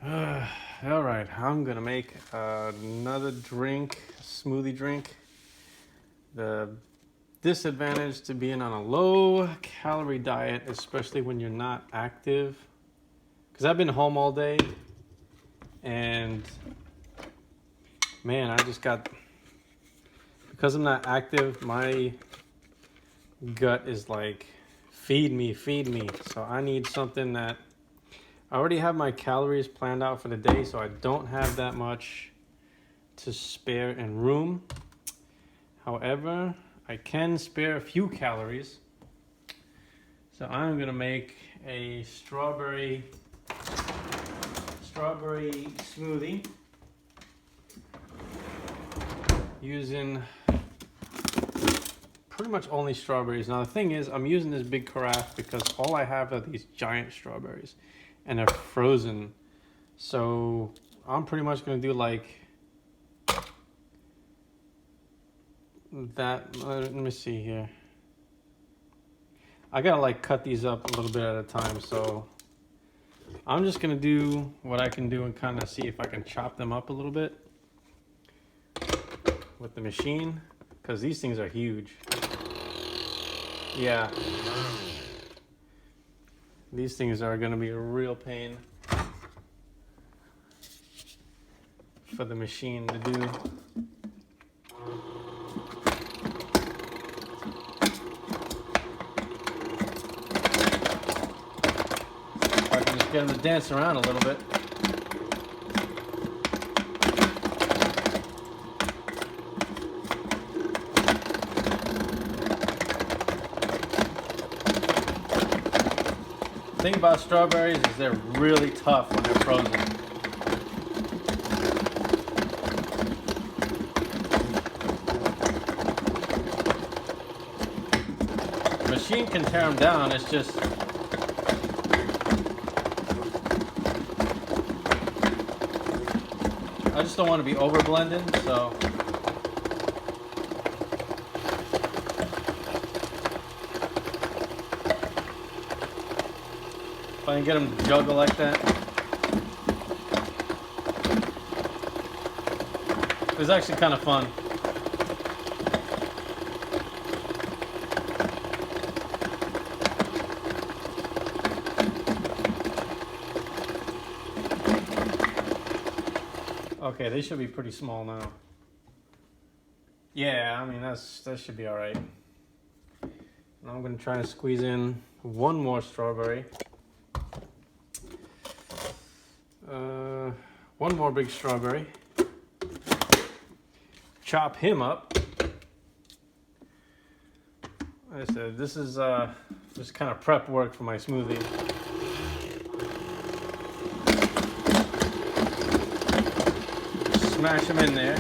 All right, I'm gonna make another drink, smoothie drink. The disadvantage to being on a low calorie diet, especially when you're not active, because I've been home all day and man, because I'm not active, my gut is like, feed me, feed me. So I need something that I already have my calories planned out for the day, so I don't have that much to spare in room. However, I can spare a few calories. So I'm gonna make a strawberry smoothie using pretty much only strawberries. Now the thing is, I'm using this big carafe because all I have are these giant strawberries and they're frozen. So I'm pretty much gonna do like that. Let me see here. I gotta like cut these up a little bit at a time, so I'm just gonna do what I can do and kind of see if I can chop them up a little bit with the machine, because these things are huge. Yeah, these things are gonna be a real pain for the machine to do. I can just get them to dance around a little bit. The thing about strawberries is they're really tough when they're frozen. The machine can tear them down, it's just I just don't want to be over blending, so if I can get them to juggle like that. It was actually kind of fun. Okay, they should be pretty small now. Yeah, I mean that should be all right. Now I'm gonna try to squeeze in one more strawberry. One more big strawberry. Chop him up. Like I said, this is just kind of prep work for my smoothie. Smash them in there.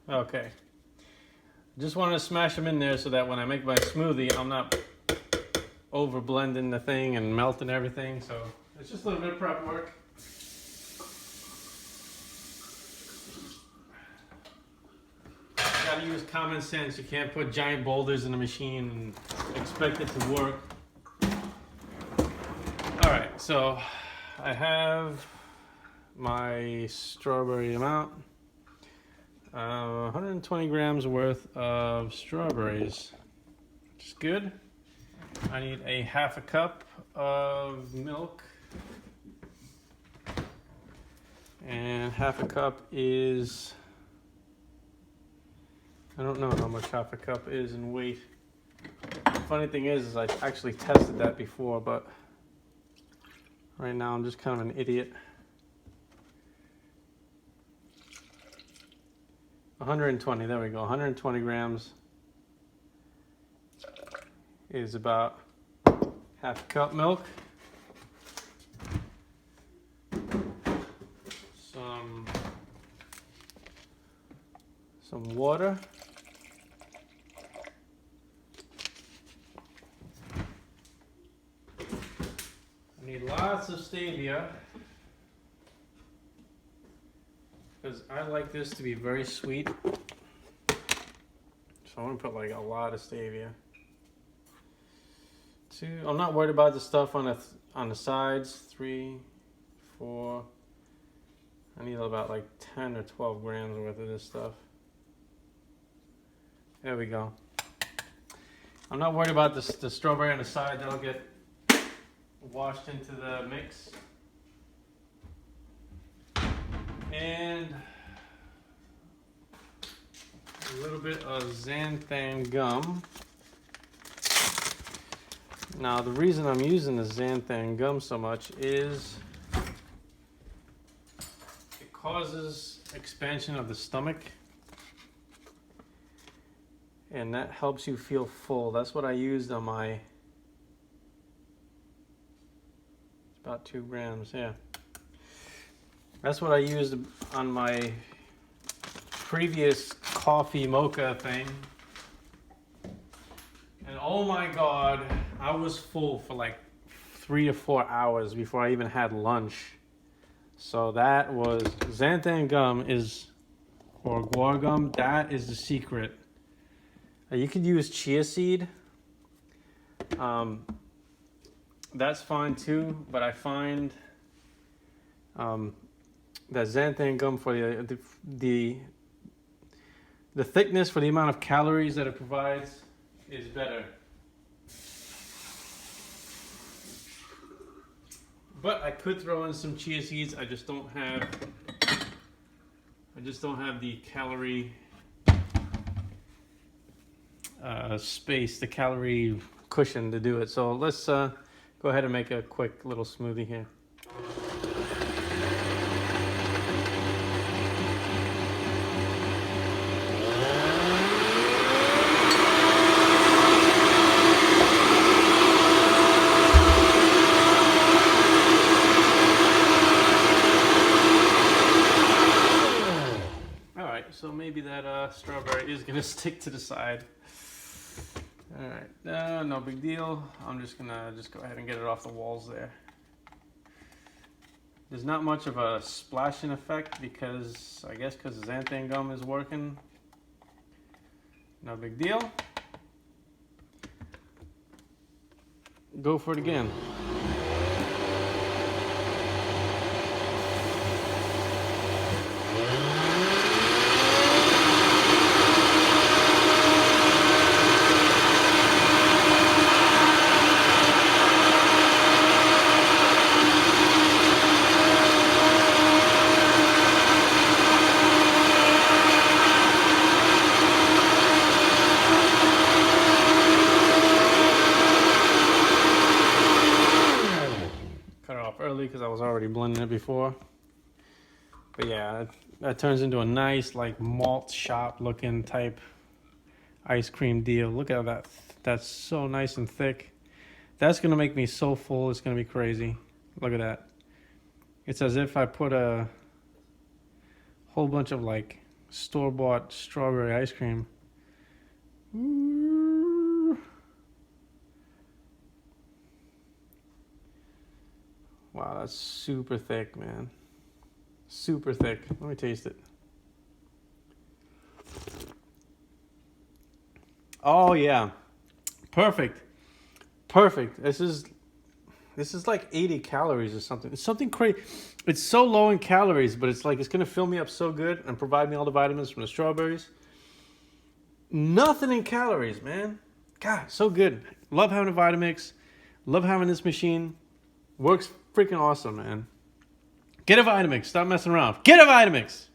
Okay. Just want to smash them in there so that when I make my smoothie, I'm not over blending the thing and melting everything. So it's just a little bit of prep work. You gotta use common sense. You can't put giant boulders in a machine and expect it to work. All right, so I have my strawberry amount. 120 grams worth of strawberries, which is good. I need a half a cup of milk, and half a cup is, I don't know how much half a cup is in weight. The funny thing is I actually tested that before, but right now I'm just kind of an idiot. 120, there we go. 120 grams is about half a cup milk. Some water. I need lots of stevia, because I like this to be very sweet. So I want to put like a lot of stevia. 2. I'm not worried about the stuff on the sides. 3, 4. I need about like 10 or 12 grams worth of this stuff. There we go. I'm not worried about the strawberry on the side. That'll get washed into the mix. And a little bit of xanthan gum. Now the reason I'm using the xanthan gum so much is it causes expansion of the stomach, and that helps you feel full. That's what I used on my, it's about 2 grams, yeah. That's what I used on my previous coffee mocha thing. And oh my God, I was full for like 3 to 4 hours before I even had lunch. So that was, xanthan gum is, or guar gum, that is the secret. You could use chia seed. That's fine too, but I find that xanthan gum for the thickness, for the amount of calories that it provides, is better. But I could throw in some chia seeds. I just don't have the calorie space, the calorie cushion to do it. So let's go ahead and make a quick little smoothie here. So maybe that strawberry is gonna stick to the side. All right, no big deal. I'm just gonna go ahead and get it off the walls there. There's not much of a splashing effect because I guess because the xanthan gum is working. No big deal. Go for it again. Early because I was already blending it before. But yeah, that turns into a nice like malt shop looking type ice cream deal. Look at that. That's so nice and thick. That's gonna make me so full, it's gonna be crazy. Look at that. It's as if I put a whole bunch of like store-bought strawberry ice cream. Wow, that's super thick, man. Super thick. Let me taste it. Oh yeah, perfect, perfect. This is like 80 calories or something. It's something crazy. It's so low in calories, but it's like it's gonna fill me up so good and provide me all the vitamins from the strawberries. Nothing in calories, man. God, so good. Love having a Vitamix. Love having this machine. Works freaking awesome, man. Get a Vitamix. Stop messing around. Get a Vitamix.